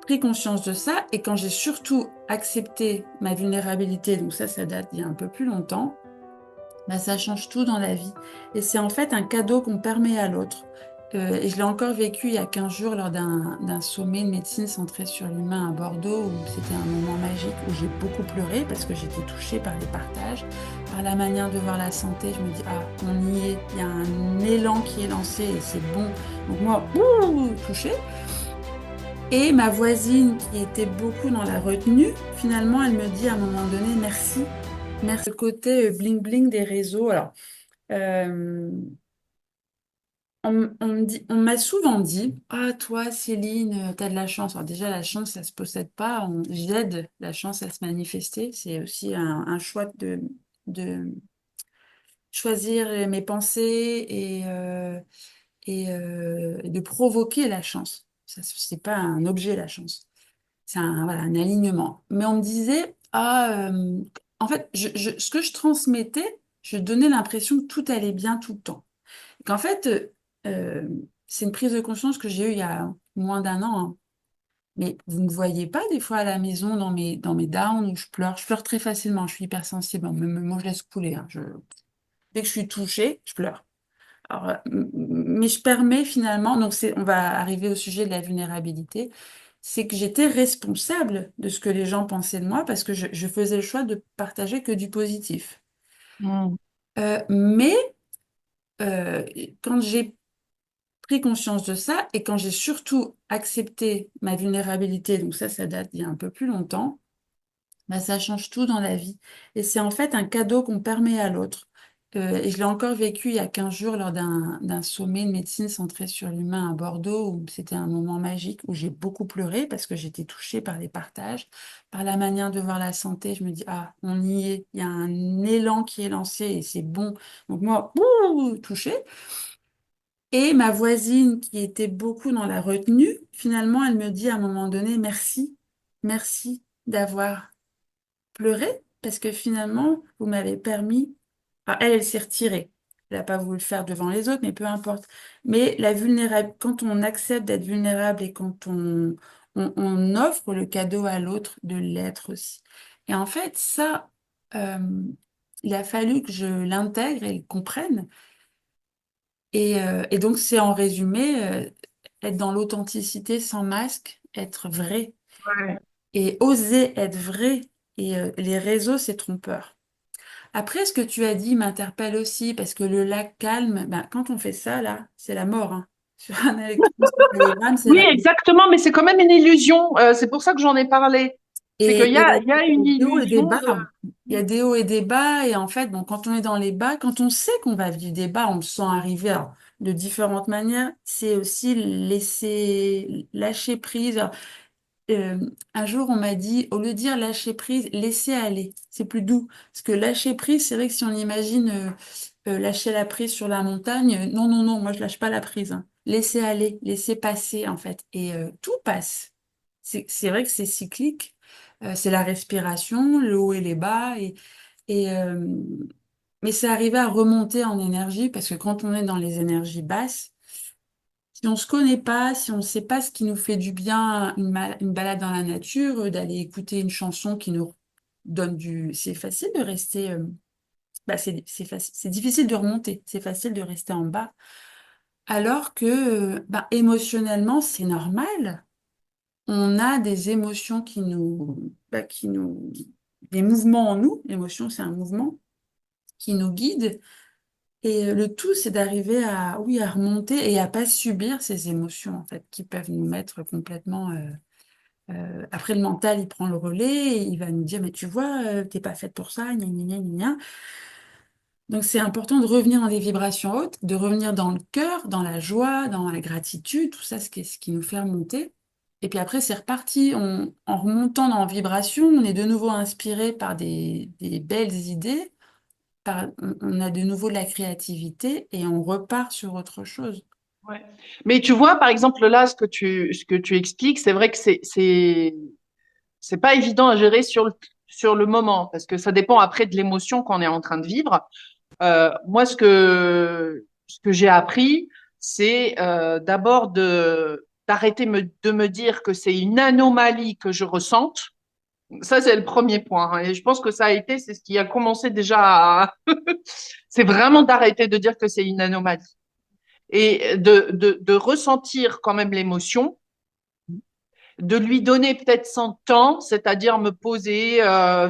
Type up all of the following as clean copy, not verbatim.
pris conscience de ça et quand j'ai surtout accepté ma vulnérabilité, donc ça date d'il y a un peu plus longtemps, bah, ça change tout dans la vie. Et c'est en fait un cadeau qu'on permet à l'autre. Et je l'ai encore vécu il y a 15 jours lors d'un sommet de médecine centré sur l'humain à Bordeaux, où c'était un moment magique, où j'ai beaucoup pleuré parce que j'étais touchée par les partages, par la manière de voir la santé. Je me dis, ah, on y est, il y a un élan qui est lancé et c'est bon. Donc moi, touchée. Et ma voisine, qui était beaucoup dans la retenue, finalement, elle me dit à un moment donné, merci. Merci. Le côté bling-bling des réseaux. Alors, euh, on m'a souvent dit, ah, toi, Céline, t'as de la chance. Alors déjà, la chance, ça se possède pas. J'aide la chance à se manifester. C'est aussi un choix de choisir mes pensées et de provoquer la chance. Ça, c'est pas un objet, la chance. C'est voilà, un alignement. Mais on me disait, ah, en fait, ce que je transmettais, je donnais l'impression que tout allait bien tout le temps. Qu'en fait, euh, c'est une prise de conscience que j'ai eue il y a moins d'un an, hein. Mais vous ne voyez pas des fois à la maison dans mes downs où je pleure. Je pleure très facilement, je suis hypersensible. Moi, je laisse couler, hein. Dès que je suis touchée, je pleure. Alors, mais je permets finalement, donc on va arriver au sujet de la vulnérabilité, c'est que j'étais responsable de ce que les gens pensaient de moi parce que je faisais le choix de partager que du positif. Mm. Mais euh, quand j'ai pris conscience de ça et quand j'ai surtout accepté ma vulnérabilité, donc ça date d'il y a un peu plus longtemps, bah, ça change tout dans la vie. Et c'est en fait un cadeau qu'on permet à l'autre. Et je l'ai encore vécu il y a 15 jours lors d'un sommet de médecine centré sur l'humain à Bordeaux, où c'était un moment magique, où j'ai beaucoup pleuré parce que j'étais touchée par les partages, par la manière de voir la santé. Je me dis, ah, on y est, il y a un élan qui est lancé et c'est bon. Donc moi, touchée. Et ma voisine, qui était beaucoup dans la retenue, finalement, elle me dit à un moment donné, merci, merci d'avoir pleurer parce que finalement, vous m'avez permis. Alors, elle s'est retirée. Elle n'a pas voulu le faire devant les autres, mais peu importe. Mais la vulnérable, quand on accepte d'être vulnérable et quand on offre le cadeau à l'autre de l'être aussi. Et en fait, ça, euh, il a fallu que je l'intègre et le comprenne. Et donc, c'est en résumé, être dans l'authenticité sans masque, être vrai Ouais. et oser être vrai. Et les réseaux, c'est trompeur. Après, ce que tu as dit m'interpelle aussi, parce que le lac calme, ben, quand on fait ça, là, c'est la mort, hein. Sur un électroencéphalogramme, c'est Oui, la mort. exactement, mais c'est quand même une illusion. C'est pour ça que j'en ai parlé. C'est qu'il Et il y a il y une a des hauts et des illusion bas. de... Il y a des hauts et des bas, et en fait, bon, quand on est dans les bas, quand on sait qu'on va vivre des bas, on le sent arriver alors, de différentes manières. C'est aussi laisser, lâcher prise. Euh, un jour, on m'a dit, au lieu de dire lâcher prise, laisser aller. C'est plus doux. Parce que lâcher prise, c'est vrai que si on imagine lâcher la prise sur la montagne, non, non, non, moi je lâche pas la prise, hein. Laisser aller, laisser passer, en fait. Et tout passe. C'est vrai que c'est cyclique. C'est la respiration, le haut et les bas. Et, euh, mais c'est arriver à remonter en énergie, parce que quand on est dans les énergies basses, si on se connaît pas, si on ne sait pas ce qui nous fait du bien, une balade dans la nature, d'aller écouter une chanson qui nous donne du... C'est facile de rester... bah, c'est difficile de remonter, c'est facile de rester en bas. Alors que bah, émotionnellement, c'est normal. On a des émotions qui nous... Des mouvements en nous. L'émotion, c'est un mouvement qui nous guide. Et le tout, c'est d'arriver à, oui, à remonter et à pas subir ces émotions, en fait, qui peuvent nous mettre complètement. Après, le mental, il prend le relais et il va nous dire, mais tu vois, t'es pas faite pour ça, gna gna gna gna gna. Donc, c'est important de revenir dans des vibrations hautes, de revenir dans le cœur, dans la joie, dans la gratitude, tout ça, ce qui nous fait remonter. Et puis après, c'est reparti. En remontant dans la vibration, on est de nouveau inspiré par des belles idées, on a de nouveau de la créativité et on repart sur autre chose. Ouais. Mais tu vois, par exemple, là, ce que tu expliques, c'est vrai que c'est pas évident à gérer sur le moment, parce que ça dépend après de l'émotion qu'on est en train de vivre. Moi, ce que j'ai appris, c'est d'abord d'arrêter de me dire que c'est une anomalie que je ressente. Ça, c'est le premier point, hein. Et je pense que ça a été, c'est ce qui a commencé déjà à... C'est vraiment d'arrêter de dire que c'est une anomalie et de ressentir quand même l'émotion, de lui donner peut-être son temps, c'est-à-dire me poser,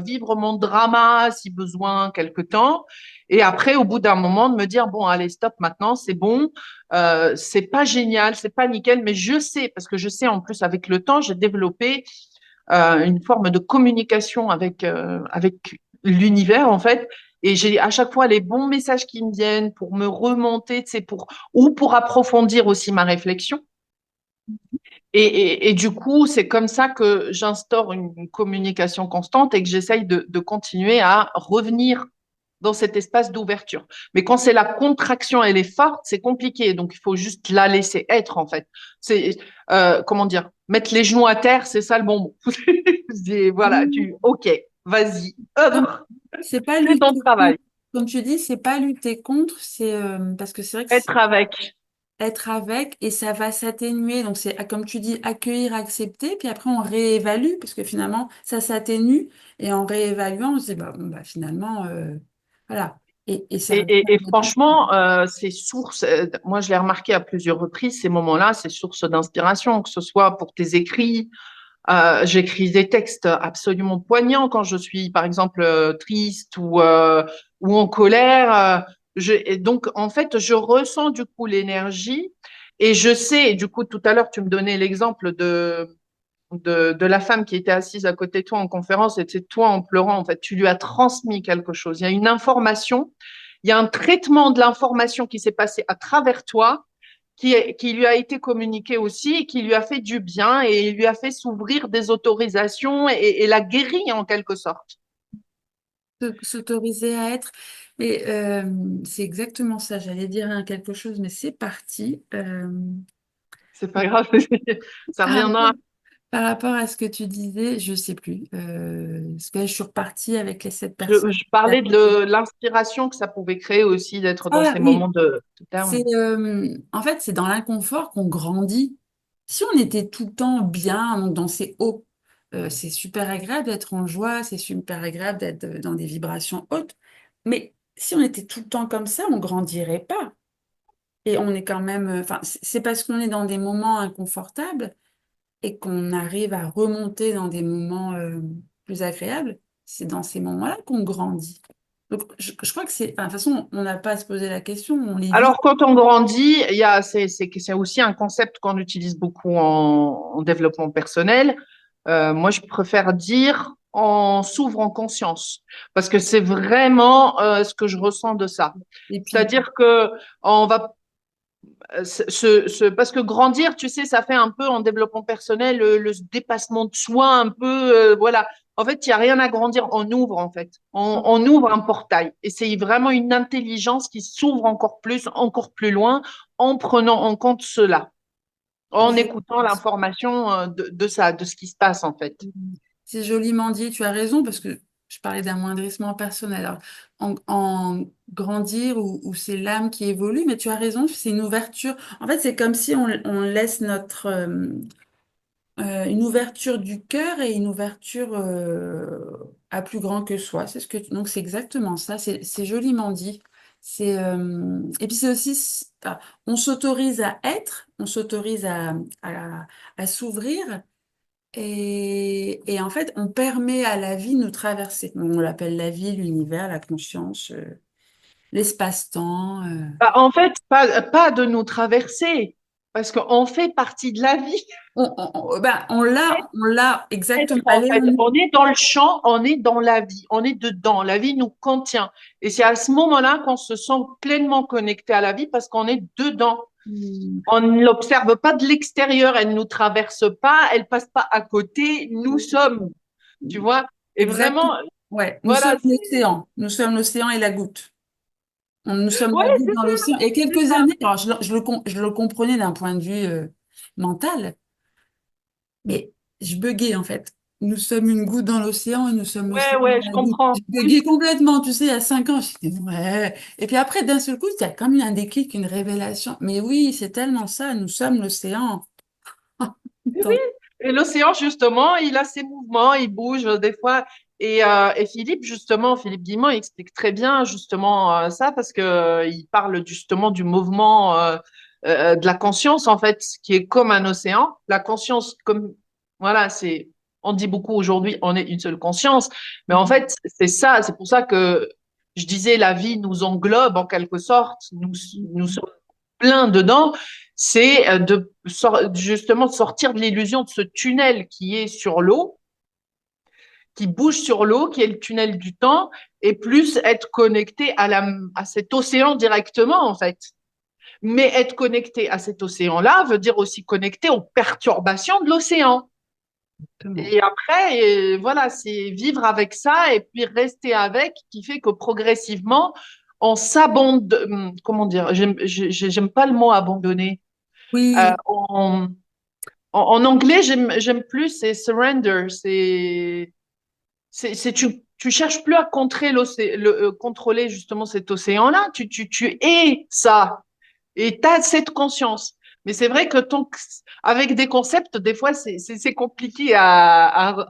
vivre mon drama si besoin quelque temps, et après au bout d'un moment de me dire bon allez stop maintenant c'est bon, c'est pas génial, c'est pas nickel, mais je sais parce que je sais en plus avec le temps j'ai développé une forme de communication avec l'univers en fait. Et j'ai à chaque fois les bons messages qui me viennent pour me remonter, tu sais, ou pour approfondir aussi ma réflexion. Et du coup, c'est comme ça que j'instaure une communication constante et que j'essaye de continuer à revenir dans cet espace d'ouverture. Mais quand c'est la contraction, elle est forte, c'est compliqué. Donc, il faut juste la laisser être, en fait. C'est, comment dire, mettre les genoux à terre, c'est ça le bon mot. Voilà, OK, vas-y, Non, œuvre, c'est pas fais ton lutter travail, contre. Comme tu dis, c'est pas lutter contre, c'est parce que c'est vrai que c'est être avec. être avec et ça va s'atténuer. Donc c'est comme tu dis, accueillir, accepter, puis après on réévalue parce que finalement ça s'atténue et en réévaluant on se dit bah, bon, bah finalement voilà et ça revient Et à notre vie. franchement, c'est source, moi je l'ai remarqué à plusieurs reprises, ces moments-là, c'est source d'inspiration, que ce soit pour tes écrits. J'écris des textes absolument poignants quand je suis, par exemple, triste ou en colère. Et donc, en fait, je ressens du coup l'énergie et je sais, et du coup, tout à l'heure, tu me donnais l'exemple de la femme qui était assise à côté de toi en conférence et c'est toi en pleurant, en fait, tu lui as transmis quelque chose. Il y a une information, il y a un traitement de l'information qui s'est passé à travers toi qui lui a été communiqué aussi et qui lui a fait du bien et il lui a fait s'ouvrir des autorisations et la guérit en quelque sorte. S'autoriser à être. Mais c'est exactement ça. J'allais dire hein, quelque chose, mais c'est parti. C'est pas grave, ça Par reviendra. rapport, par rapport à ce que tu disais, je sais plus. Parce que je suis repartie avec les 7 personnes. Je parlais de l'inspiration que ça pouvait créer aussi d'être dans Ah ces moments oui, de c'est down. en fait c'est dans l'inconfort qu'on grandit. Si on était tout le temps bien, donc dans ces hauts, c'est super agréable d'être en joie, c'est super agréable d'être dans des vibrations hautes. Mais si on était tout le temps comme ça, on grandirait pas. Et on est quand même, enfin, c'est parce qu'on est dans des moments inconfortables et qu'on arrive à remonter dans des moments plus agréables. C'est dans ces moments-là qu'on grandit. Donc, je crois que c'est, enfin, de toute façon, on n'a pas à se poser la question, on les vit. Alors, quand on grandit, c'est aussi un concept qu'on utilise beaucoup en développement personnel. Moi, je préfère dire on s'ouvre en conscience parce que c'est vraiment ce que je ressens de ça. Et puis, C'est-à-dire que on va parce que grandir, tu sais, ça fait un peu en développement personnel le dépassement de soi, un peu, voilà. En fait, il n'y a rien à grandir, on ouvre en fait. On ouvre un portail. Et c'est vraiment une intelligence qui s'ouvre encore plus, encore plus loin, en prenant en compte cela, en je- écoutant l'information de ça, de ce qui se passe en fait. c'est joliment dit, tu as raison, parce que je parlais d'amoindrissement personnel. Alors, en grandir, ou c'est l'âme qui évolue, mais tu as raison, c'est une ouverture. En fait, c'est comme si on laisse une ouverture du cœur et une ouverture à plus grand que soi. C'est ce que donc c'est exactement ça. C'est joliment dit. Et puis c'est aussi on s'autorise à être, on s'autorise à s'ouvrir et en fait on permet à la vie de nous traverser. On l'appelle la vie, l'univers, la conscience, l'espace-temps. Bah, en fait, pas de nous traverser, parce qu'on fait partie de la vie. On l'a Être, exactement. en fait. On est dans le champ, on est dans la vie, on est dedans. La vie nous contient. Et c'est à ce moment-là qu'on se sent pleinement connecté à la vie parce qu'on est dedans. Hmm. On ne l'observe pas de l'extérieur, elle ne nous traverse pas, elle passe pas à côté, nous sommes, tu vois. Et vraiment, Exactement. Ouais, nous sommes voilà. l'océan. Nous sommes l'océan et la goutte. Nous sommes Ouais, la goutte c'est dans ça, l'océan. Et c'est quelques ça. années, alors je le comprenais d'un point de vue mental, mais je buguais en fait. Nous sommes une goutte dans l'océan et nous sommes Ouais, l'océan ouais, et je la goutte. comprends. Je buguais complètement, tu sais, il y a 5 ans, j'étais ouais. Et puis après, d'un seul coup, il y a comme eu un déclic, une révélation. Mais oui, c'est tellement ça, nous sommes l'océan. Oui, oui. Et l'océan, justement, il a ses mouvements, il bouge des fois. Et Philippe, justement, Philippe Guimont, il explique très bien justement ça parce que il parle justement du mouvement de la conscience, en fait, qui est comme un océan. La conscience, comme, voilà, on dit beaucoup aujourd'hui, on est une seule conscience. Mais en Mhm. fait, c'est ça, c'est pour ça que je disais, la vie nous englobe en quelque sorte. Nous sommes pleins dedans, c'est justement de sortir de l'illusion de ce tunnel qui est sur l'eau, qui bouge sur l'eau, qui est le tunnel du temps, et plus être connecté à cet océan directement, en fait. Mais être connecté à cet océan-là veut dire aussi connecté aux perturbations de l'océan. Exactement. Et après, voilà, c'est vivre avec ça et puis rester avec, qui fait que progressivement, on s'abandonne, comment dire, j'aime pas le mot abandonner. Euh, Oui, on, en anglais, j'aime plus, c'est surrender. Tu cherches plus à contrôler justement cet océan-là. Tu es ça. Et tu as cette conscience. Mais c'est vrai que avec des concepts, des fois, c'est compliqué à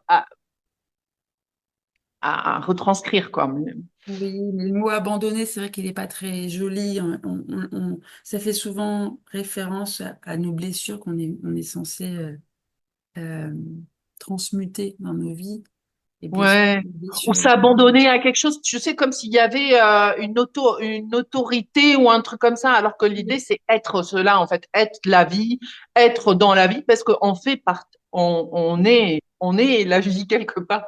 retranscrire, quoi. oui, mais le mot abandonner, c'est vrai qu'il n'est pas très joli. Ça fait souvent référence à nos blessures on est censé euh, transmuter dans nos vies. Et Ouais. les Ou blessures. s'abandonner à quelque chose, je sais, comme s'il y avait une autorité ou un truc comme ça, alors que l'idée, c'est être cela, en fait, être la vie, être dans la vie, parce qu'on fait partie, on est la vie quelque part.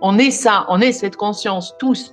On est ça, on est cette conscience, tous.